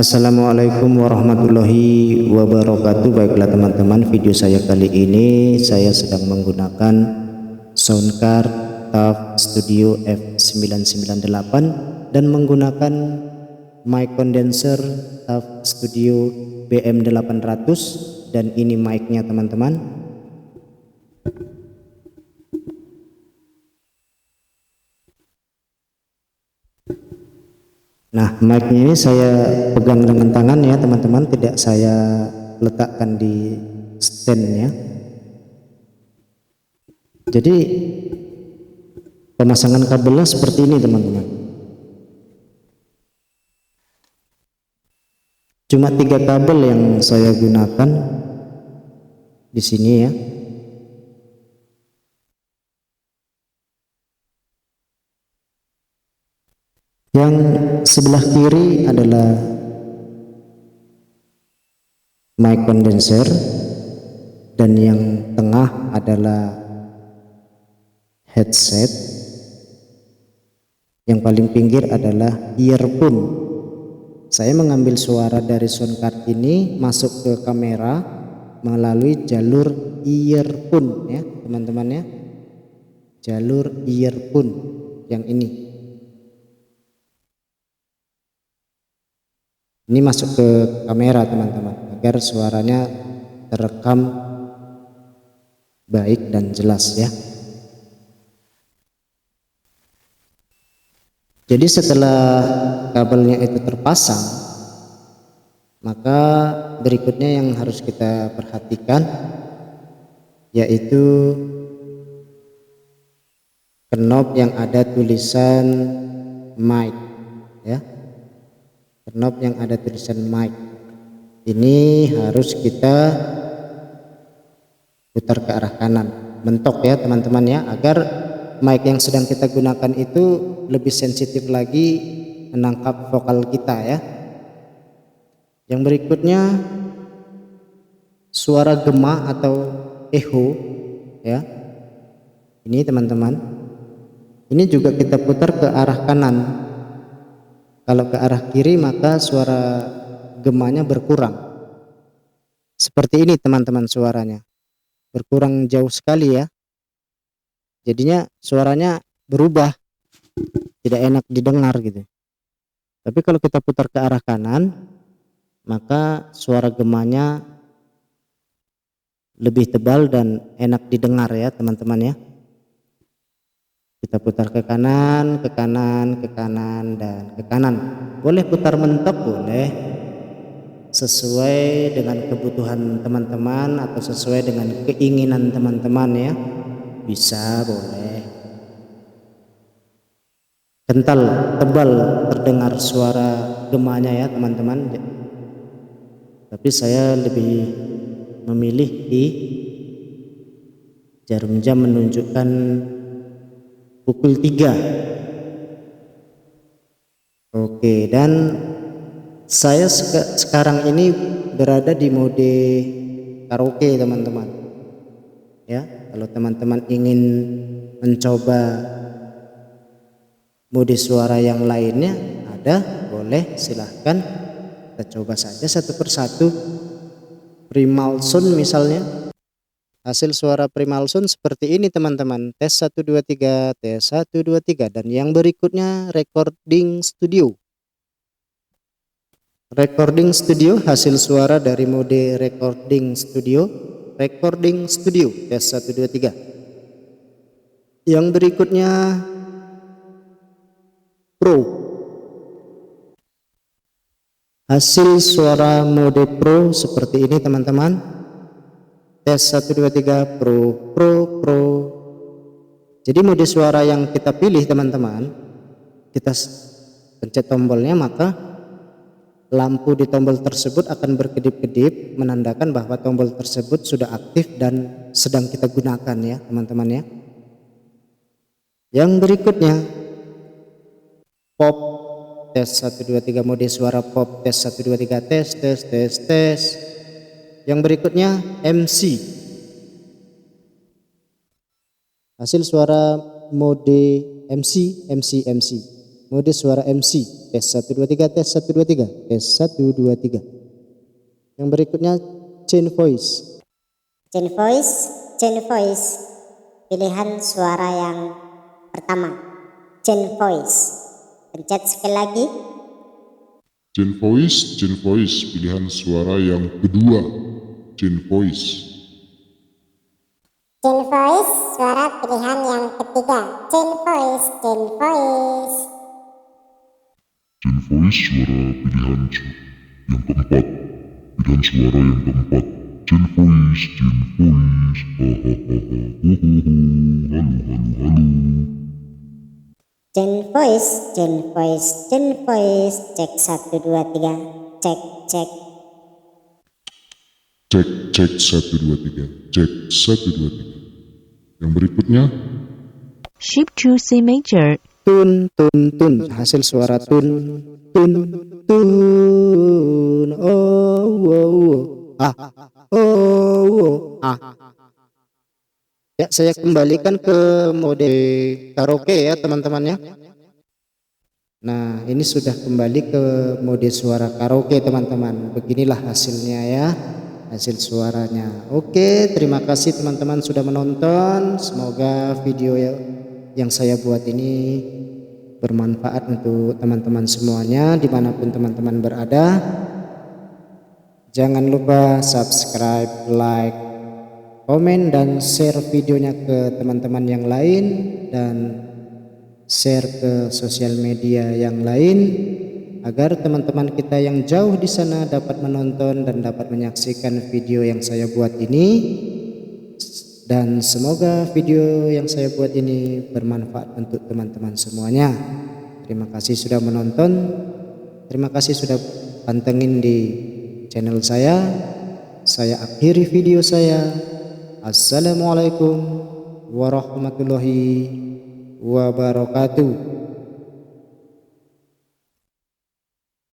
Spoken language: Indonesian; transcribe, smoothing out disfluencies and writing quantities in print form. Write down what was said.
Assalamualaikum warahmatullahi wabarakatuh. Baiklah teman-teman, video saya kali ini saya sedang menggunakan soundcard TAF Studio F998 dan menggunakan mic condenser TAF Studio BM800, dan ini mic-nya teman-teman. Nah, mic-nya ini saya pegang dengan tangan ya teman-teman, tidak saya letakkan di stand-nya. Jadi pemasangan kabelnya seperti ini teman-teman. Cuma 3 kabel yang saya gunakan di sini ya. Yang sebelah kiri adalah mic condenser dan yang tengah adalah headset. Yang paling pinggir adalah earphone. Saya mengambil suara dari soundcard ini masuk ke kamera melalui jalur earphone ya teman-teman ya. Jalur earphone yang ini. Ini masuk ke kamera teman-teman agar suaranya terekam baik dan jelas ya. Jadi setelah kabelnya itu terpasang, maka berikutnya yang harus kita perhatikan yaitu knob yang ada tulisan mic ya. Knob yang ada tulisan mic ini harus kita putar ke arah kanan, mentok ya teman-teman ya, agar mic yang sedang kita gunakan itu lebih sensitif lagi menangkap vokal kita ya. Yang berikutnya suara gema atau echo ya. Ini teman-teman, ini juga kita putar ke arah kanan. Kalau ke arah kiri maka suara gemanya berkurang. Seperti ini teman-teman, suaranya berkurang jauh sekali ya. Jadinya suaranya berubah, tidak enak didengar gitu. Tapi kalau kita putar ke arah kanan maka suara gemanya lebih tebal dan enak didengar ya teman-teman ya. Kita putar ke kanan, ke kanan, ke kanan, dan ke kanan. Boleh putar mentok, boleh, sesuai dengan kebutuhan teman-teman atau sesuai dengan keinginan teman-teman ya. Bisa, boleh. Kental, tebal terdengar suara gemanya ya teman-teman. Tapi saya lebih memilih di jarum jam menunjukkan pukul 3. Oke, dan saya sekarang ini berada di mode karaoke teman-teman ya. Kalau teman-teman ingin mencoba mode suara yang lainnya ada, boleh, silahkan kita coba saja satu persatu. Primal sound misalnya. Hasil suara primal sound seperti ini teman-teman. Tes 1 2 3, tes 1 2 3. Dan yang berikutnya recording studio. Recording studio, hasil suara dari mode recording studio. Recording studio, tes 1 2 3. Yang berikutnya pro. Hasil suara mode pro seperti ini teman-teman. Tes 1 2 3, pro. Jadi mode suara yang kita pilih teman-teman, kita pencet tombolnya maka lampu di tombol tersebut akan berkedip-kedip menandakan bahwa tombol tersebut sudah aktif dan sedang kita gunakan ya teman-teman ya. Yang berikutnya pop, tes 1 2 3, mode suara pop, tes 1 2 3, tes. Yang berikutnya MC. Hasil suara mode MC. mode suara MC. Tes 1 2 3, tes 1 2 3, tes 1 2 3. Yang berikutnya change voice. Change voice, change voice. Pilihan suara yang pertama. Change voice. Pencet sekali lagi. Change voice, pilihan suara yang kedua. Change voice. Change voice, suara pilihan yang ketiga. Change voice, change voice. Change voice, suara pilihan yang keempat. Pilihan suara yang keempat. Change voice, halo. Change voice, change voice, change voice. Cek 1 2 3. Cek, cek. Cek 1 2 3. Cek 1 2 3. Yang berikutnya Shift to C major. Tun tun tun, hasil suara tun tun tun. Oh wow. Ya, saya kembalikan ke mode karaoke ya teman-teman ya. Nah, ini sudah kembali ke mode suara karaoke teman-teman. Beginilah hasilnya ya, hasil suaranya. Oke, terima kasih teman-teman sudah menonton. Semoga video yang saya buat ini bermanfaat untuk teman-teman semuanya dimanapun teman-teman berada. Jangan lupa subscribe, like, komen, dan share videonya ke teman-teman yang lain, dan share ke sosial media yang lain agar teman-teman kita yang jauh di sana dapat menonton dan dapat menyaksikan video yang saya buat ini. Dan semoga video yang saya buat ini bermanfaat untuk teman-teman semuanya. Terima kasih sudah menonton. Terima kasih sudah pantengin di channel saya. Saya akhiri video saya. Assalamualaikum warahmatullahi wabarakatuh.